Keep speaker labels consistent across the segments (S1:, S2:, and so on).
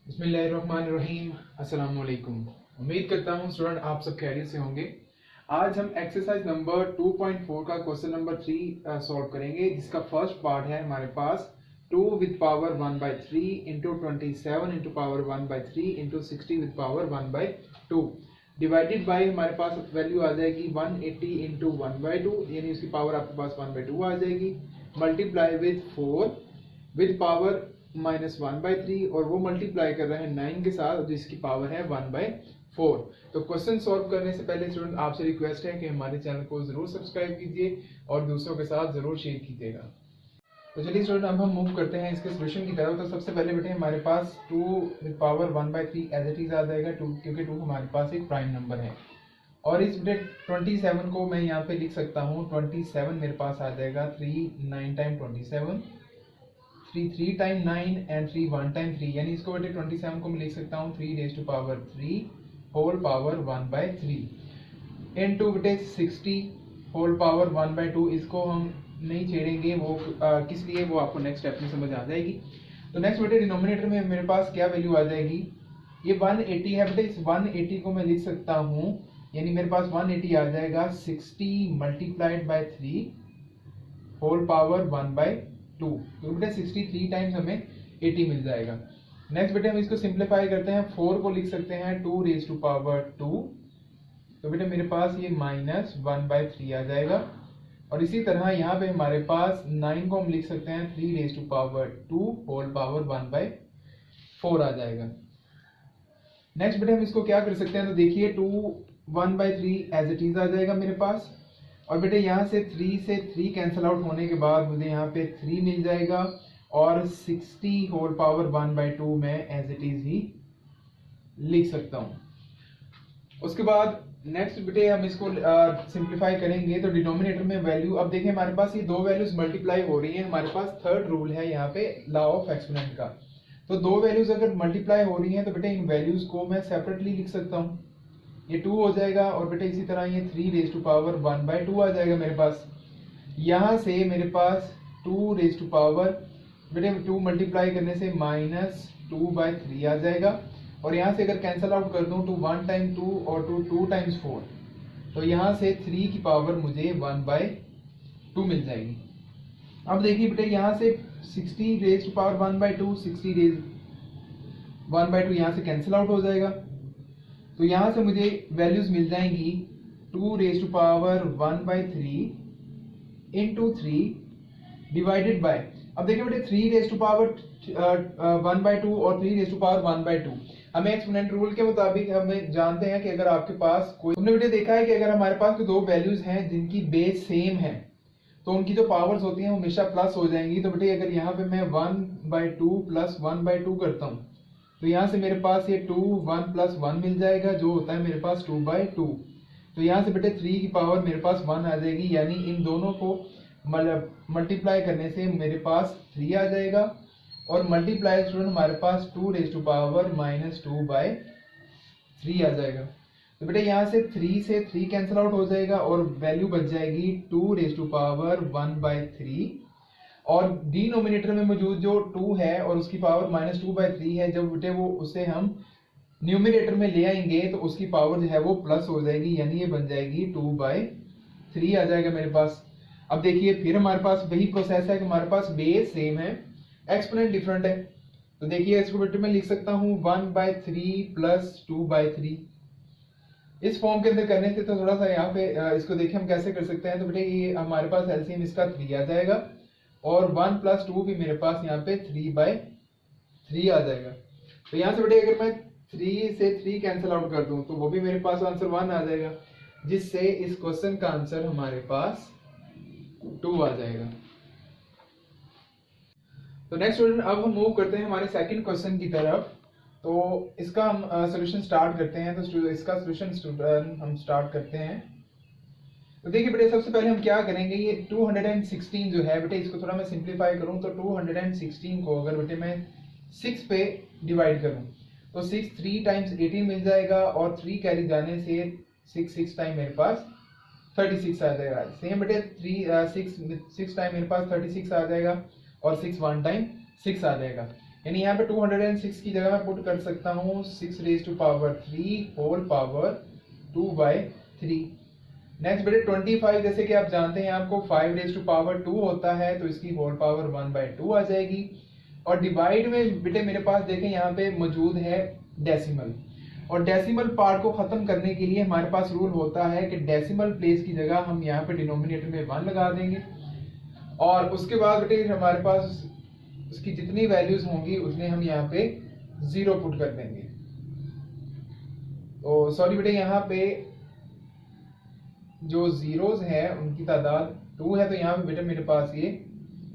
S1: बिस्मिल्लाहिर्रहमानिर्रहीम। अस्सलाम वालेकुम। उम्मीद करता हूँ स्टूडेंट आप सब खैरियत से होंगे। आज हम एक्सरसाइज नंबर 2.4 का क्वेश्चन नंबर 3 सॉल्व करेंगे, जिसका फर्स्ट पार्ट है हमारे पास 2 with power 1/3 into 27 into power 1/3 into 60 with power 1/2 divided by हमारे पास वैल्यू आ जाएगी 180 इंटू 1/2, यानी उसकी पावर आपके पास 1/2 आ जाएगी, मल्टीप्लाई विद 4 विद पावर -1/3 और वो मल्टीप्लाई कर रहे हैं 9 के साथ जिसकी पावर है 1/4। तो क्वेश्चन सॉल्व करने से पहले स्टूडेंट आपसे रिक्वेस्ट है कि हमारे चैनल को जरूर सब्सक्राइब कीजिए और दूसरों के साथ जरूर शेयर कीजिएगा। तो चलिए स्टूडेंट अब हम मूव करते हैं इसके सोल्यूशन की तरफ। तो सबसे पहले बेटे हमारे पास 2 with power 1/3 as it is आ जाएगा 2, क्योंकि 2 हमारे पास एक प्राइम नंबर है। और इस बेटे 27 को मैं यहाँ पे लिख सकता हूँ, 27 मेरे पास आ जाएगा 3 9 टाइम 27, 3 3 टाइम 9 एंड 3 1 टाइम 3, यानी इसको बेटे 27 को मैं लिख सकता हूँ 3 raise to power 3 whole power 1/3 into बेटे 60 होल पावर 1/2। इसको हम नहीं छेड़ेंगे, वो किस लिए वो आपको नेक्स्ट स्टेप में समझ आ जाएगी। तो नेक्स्ट बेटे डिनोमिनेटर में मेरे पास क्या वैल्यू आ जाएगी, ये 180 है बेटे, इस 180 को मैं लिख सकता हूँ, यानी मेरे पास 180 आ जाएगा 60 मल्टीप्लाइड बाय 3 होल पावर 1/2, तो बेटे 63 टाइम्स हमें 80 मिल जाएगा। नेक्स्ट बेटे हम इसको सिंप्लीफाई करते हैं, 4 को लिख सकते हैं 2 रेज़ टू पावर 2, तो बेटे मेरे पास ये -1/3 आ जाएगा। और इसी तरह यहाँ पे हमारे पास 9 को हम लिख सकते हैं 3 raise to power 2 whole power 1/4 आ जाएगा। नेक्स्ट बेटे हम इसको क्या कर सकते हैं, तो देखिए 2 1/3 एज इट इज आ जाएगा मेरे पास, और बेटे यहाँ से 3 से 3 कैंसिल आउट होने के बाद मुझे यहाँ पे 3 मिल जाएगा, और 60 होल पावर 1/2 में एज इट इज ही लिख सकता हूँ। उसके बाद नेक्स्ट बेटे हम इसको सिंप्लीफाई करेंगे, तो डिनोमिनेटर में वैल्यू, अब देखिए हमारे पास ये दो वैल्यूज मल्टीप्लाई हो रही है, हमारे पास थर्ड रूल है यहाँ पे लॉ ऑफ एक्सपोनेंट का। तो दो वैल्यूज अगर मल्टीप्लाई हो रही हैं तो बेटे इन वैल्यूज को मैं सेपरेटली लिख सकता हूँ, ये 2 हो जाएगा, और बेटे इसी तरह ये 3 रेज़ टू पावर 1/2 आ जाएगा मेरे पास। यहाँ से मेरे पास 2 रेज़ टू पावर, बेटे 2 मल्टीप्लाई करने से -2/3 आ जाएगा, और यहाँ से अगर कैंसिल आउट कर दूँ तो 1 टाइम 2 और 2 टाइम्स 4, तो यहाँ से 3 की पावर मुझे 1/2 मिल जाएगी। अब देखिए बेटे यहाँ से 60 रेज़ टू पावर 1/2, 60 रेज़ 1/2 यहाँ से कैंसिल आउट हो जाएगा, तो यहाँ से मुझे वैल्यूज मिल जाएंगी 2 raise to power 1/3 into 3 divided by, अब देखिए बेटे 3 रेज़ टू पावर 1/2 और 3 रेज़ टू पावर 1/2, हमें एक्सपोनेंट रूल के मुताबिक हमें जानते हैं कि अगर आपके पास कोई, हमने बेटे देखा है कि अगर हमारे पास कोई दो वैल्यूज हैं जिनकी बेस सेम है तो उनकी जो पावर्स होती हैं वो हमेशा प्लस हो जाएंगी। तो बेटे अगर यहाँ पे मैं 1/2 प्लस 1/2 करता हूँ, तो यहाँ से मेरे पास ये 2 1 प्लस 1 मिल जाएगा, जो होता है मेरे पास 2/2। तो यहाँ से बेटे 3 की पावर मेरे पास 1 आ जाएगी, यानी इन दोनों को मल्टीप्लाई करने से मेरे पास 3 आ जाएगा, और मल्टीप्लाई स्टूडेंट हमारे पास 2 रेज़ टू पावर -2/3 आ जाएगा। तो बेटे यहाँ से 3 से 3 कैंसिल आउट हो जाएगा, और वैल्यू बच जाएगी 2 रेज़ टू पावर 1/3, और डिनोमिनेटर में मौजूद जो 2 है और उसकी पावर -2/3 है, जब बेटे वो उसे हम न्यूमिनेटर में ले आएंगे तो उसकी पावर जो है वो प्लस हो जाएगी, यानी ये बन जाएगी 2/3 आ जाएगा मेरे पास। अब देखिए फिर हमारे पास वही प्रोसेस है कि हमारे पास बेस सेम है, एक्सपोनेंट डिफरेंट है। तो देखिए इसको बेटे मैं लिख सकता हूँ 1/3 प्लस 2/3, इस फॉर्म के अंदर करने से तो थोड़ा सा यहाँ पे इसको देखिए हम कैसे कर सकते हैं। तो बेटे ये हमारे पास एलसीएम इसका 3 आ जाएगा, और 1 प्लस 2 भी मेरे पास यहाँ पे 3/3 आ जाएगा। तो यहाँ से बेटे अगर मैं 3 से 3 कैंसिल आउट कर दूं तो वो भी मेरे पास आंसर 1 आ जाएगा, जिससे इस क्वेश्चन का आंसर हमारे पास 2 आ जाएगा। तो नेक्स्ट स्टूडेंट अब हम मूव करते हैं हमारे सेकंड क्वेश्चन की तरफ। तो इसका हम सॉल्यूशन स्टार्ट करते हैं। तो इसका सॉल्यूशन स्टूडेंट हम स्टार्ट करते हैं। तो देखिए बेटे सबसे पहले हम क्या करेंगे, ये 216 जो है बेटे, इसको थोड़ा मैं सिंप्लीफाई करूं तो 216 को अगर बेटे मैं 6 पे डिवाइड करूं तो 6 3 टाइम्स 18 मिल जाएगा, और 3 कैरी जाने से 6 टाइम मेरे पास 36 आ जाएगा। सेम बेटे 6 टाइम मेरे पास 36 आ जाएगा, और 6 1 टाइम 6 आ जाएगा, यानी यहाँ पे 206 की जगह मैं पुट कर सकता हूँ 6 raise to power 3 whole power 2/3। Next बेटे 25, जैसे कि आप जानते हैं आपको 5 रेज टू पावर 2 होता है, तो इसकी होल पावर 1/2 आ जाएगी। और डिवाइड में बेटे मेरे पास देखें यहाँ पे मौजूद है डेसिमल, और डेसिमल पार्ट को खत्म करने के लिए हमारे पास रूल होता है कि डेसिमल प्लेस की जगह हम यहाँ पे डिनोमिनेटर में 1 लगा देंगे, और उसके बाद बेटे हमारे पास उसकी जितनी वैल्यूज होंगी उतने हम यहाँ पे 0 पुट कर देंगे। तो सॉरी बेटे, यहाँ पे जो जीरोस है उनकी तादाद 2 है, तो यहाँ पे बेटे मेरे पास ये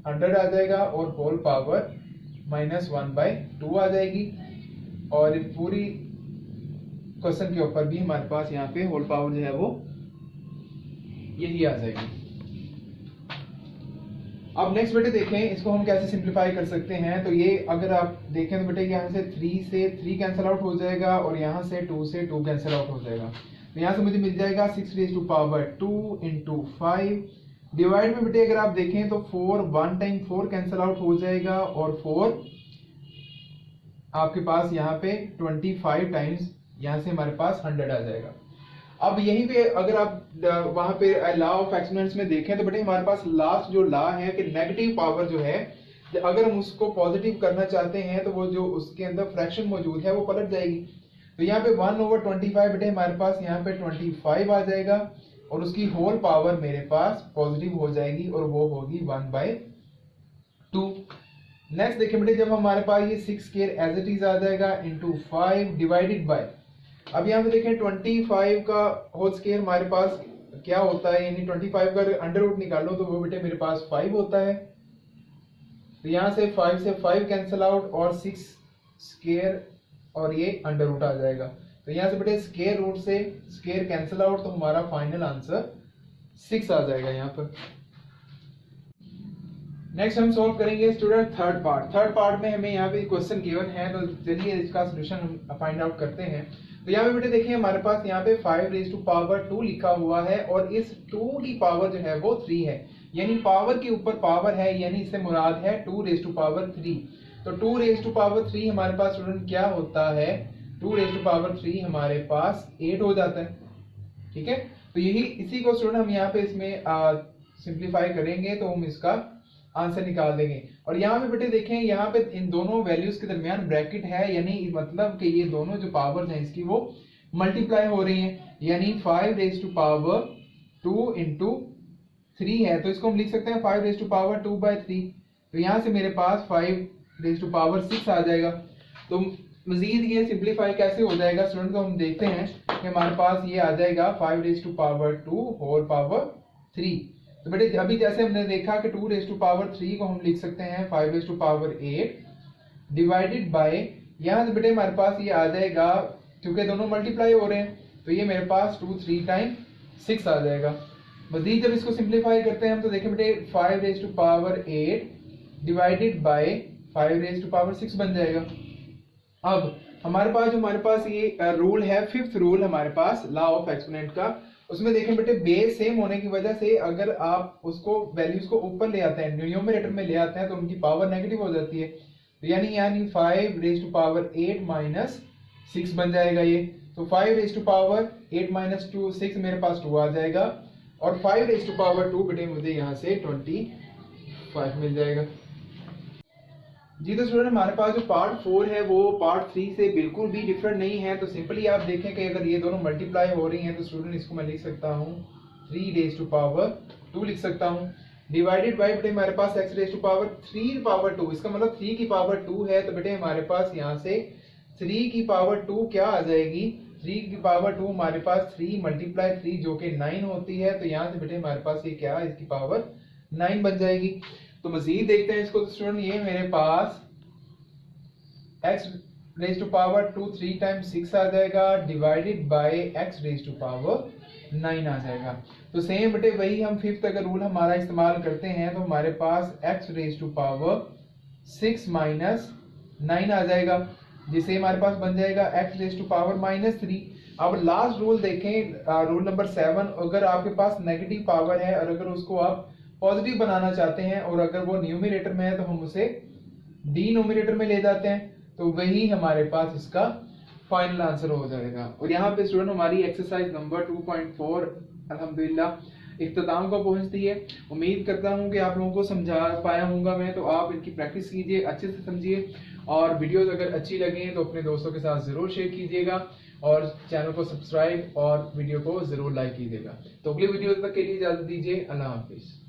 S1: 100 आ जाएगा और होल पावर -1/2 आ जाएगी। और पूरी क्वेश्चन के ऊपर भी हमारे पास यहाँ पे होल पावर जो है वो यही आ जाएगी। अब नेक्स्ट बेटे देखें इसको हम कैसे सिंप्लीफाई कर सकते हैं। तो ये अगर आप देखें तो बेटे यहाँ से 3 से 3 कैंसिल आउट हो जाएगा, और यहाँ से 2 से 2 कैंसिल आउट हो जाएगा। तो यहाँ से मुझे मिल जाएगा 6 raise to power 2 into 5। Divide में बेटे अगर आप देखें तो 4 1 टाइम 4 कैंसिल आउट हो जाएगा, और 4 आपके पास यहाँ पे 25 टाइम्स यहाँ से हमारे पास 100 आ जाएगा। अब यहीं पे अगर आप वहां पे लॉ ऑफ एक्सपोनेंट्स में देखें तो बेटे हमारे पास लास्ट जो लॉ है कि नेगेटिव पावर जो है अगर हम उसको पॉजिटिव करना चाहते हैं तो वो जो उसके अंदर फ्रैक्शन मौजूद है वो पलट जाएगी। तो यहाँ पे 1/25 बेटे हमारे पास यहाँ पे 25 आ जाएगा, और उसकी होल पावर मेरे पास पॉजिटिव हो जाएगी और वो होगी 1/2। नेक्स्ट देखिए बेटे जब हमारे पास ये 6 स्क्वायर एज इट इज आ जाएगा इंटू 5 डिवाइडेड बाय, अब यहाँ पे देखें 25 का होल स्क्वायर हमारे पास क्या होता है, यानी 25 का अंडर रूट निकालो तो वो बेटे मेरे पास 5 होता है। तो यहाँ से 5 से 5 कैंसिल आउट और 6 स्क्वायर और ये अंडर रूट आ जाएगा। तो यहाँ से बेटे स्क्वायर रूट से स्क्वायर कैंसिल आउट, तो हमारा फाइनल आंसर 6 आ जाएगा यहाँ पर। नेक्स्ट हम सॉल्व करेंगे स्टूडेंट थर्ड पार्ट में हमें यहाँ पे क्वेश्चन गिवन है, तो चलिए इसका सॉल्यूशन हम फाइंड आउट करते हैं। तो यहाँ पे बेटे देखिए हमारे पास यहाँ पे 5 रेज टू पावर 2 लिखा हुआ है, और इस 2 की पावर जो है वो 3 है, यानी पावर के ऊपर पावर है, यानी इससे मुराद है 2 रेज टू पावर 3। तो 2 रेज टू पावर 3 हमारे पास स्टूडेंट क्या होता है, 2 रेज टू पावर 3 हमारे पास 8 हो जाता है। ठीक है, तो यही इसी को स्टूडेंट हम यहाँ पे इसमें सिंप्लीफाई करेंगे तो हम इसका आंसर निकाल देंगे। और यहाँ पे बेटे देखें यहाँ पे इन दोनों वैल्यूज के दरमियान ब्रैकेट है, यानी मतलब कि ये दोनों जो पावर्स हैं इसकी वो मल्टीप्लाई हो रही हैं, यानी 5 रेज टू पावर 2 इंटू 3 है, तो इसको हम लिख सकते हैं 5 रेज टू पावर 2/3। तो यहाँ से मेरे पास 5 रेज टू पावर 6 आ जाएगा। तो मजीद ये सिंप्लीफाई कैसे हो जाएगा स्टूडेंट, तो हम देखते हैं कि हमारे पास ये आ जाएगा 5 raise to power 2 whole power 3। तो बेटे अभी जैसे हमने देखा कि 2 रेज टू पावर 3 को हम लिख सकते हैं 5 raise to power 8 divided by, यहाँ से बेटे हमारे पास ये आ जाएगा, क्योंकि दोनों मल्टीप्लाई हो रहे हैं तो ये मेरे पास 2 3 टाइम 6 आ जाएगा। मजीद जब इसको सिंप्लीफाई करते हैं हम तो देखें बेटे 5 raise to power 8 divided by 5 raise to power 6 बन जाएगा। अब हमारे पास ये रूल है, 5th रूल हमारे पास लॉ ऑफ एक्सपोनेंट का, उसमें देखें बेटे बेस सेम होने की वजह से अगर आप उसको वैल्यूज को ऊपर ले आते हैं, न्यूमरेटर में ले आते हैं, तो उनकी पावर नेगेटिव हो जाती है। तो यानी 5 रेज टू पावर 8 माइनस 6 बन जाएगा ये। तो 5 रेज टू पावर 8 माइनस 2 6 मेरे पास 2 आ जाएगा, और 5 रेज टू पावर 2 बेटे मुझे यहाँ से 25 मिल जाएगा। जी तो स्टूडेंट हमारे पास जो पार्ट 4 है वो पार्ट 3 से बिल्कुल भी डिफरेंट नहीं है। तो सिंपली आप देखें कि अगर ये दोनों मल्टीप्लाई हो रही हैं तो स्टूडेंट इसको मैं लिख सकता हूँ 3 रेज टू पावर 2 लिख सकता हूँ, डिवाइडेड बाय बेटे हमारे पास x raise to power 3 power 2, इसका मतलब 3 की पावर 2 है, तो बेटे हमारे पास यहाँ से 3 की पावर 2 क्या आ जाएगी, 3 की पावर 2 हमारे पास 3 मल्टीप्लाई 3 जो कि 9 होती है। तो यहाँ से बेटे हमारे पास ये क्या है, इसकी पावर 9 बन जाएगी। तो मजीद देखते हैं इसको तो स्टूडेंट ये मेरे पास x raise to power 2 3 times 6 आ जाएगा divided by x raise to power 9 आ जाएगा। तो सेम बेटे वही हम 5th अगर रूल हमारा इस्तेमाल करते हैं तो हमारे पास x raise to power 6 minus 9 आ जाएगा, जिसे हमारे पास बन जाएगा x रेज टू पावर -3। अब लास्ट रूल देखें, रूल नंबर 7, अगर आपके पास नेगेटिव पावर है और अगर उसको आप पॉजिटिव बनाना चाहते हैं और अगर वो न्यूमरेटर में है तो हम उसे डिनोमिनेटर में ले जाते हैं तो वही हमारे पास इसका फाइनल आंसर हो जाएगा। और यहाँ पे स्टूडेंट हमारी एक्सरसाइज नंबर 2.4 अल्हम्दुलिल्लाह इख्तिताम को पहुंचती है। उम्मीद करता हूँ कि आप लोगों को समझा पाया हूँगा मैं, तो आप इनकी प्रैक्टिस कीजिए, अच्छे से समझिए, और वीडियोस अगर अच्छी लगे तो अपने दोस्तों के साथ ज़रूर शेयर कीजिएगा और चैनल को सब्सक्राइब और वीडियो को ज़रूर लाइक कीजिएगा। तो अगली वीडियो तक के लिए इजाज़त दीजिए। अल्लाह हाफिज़।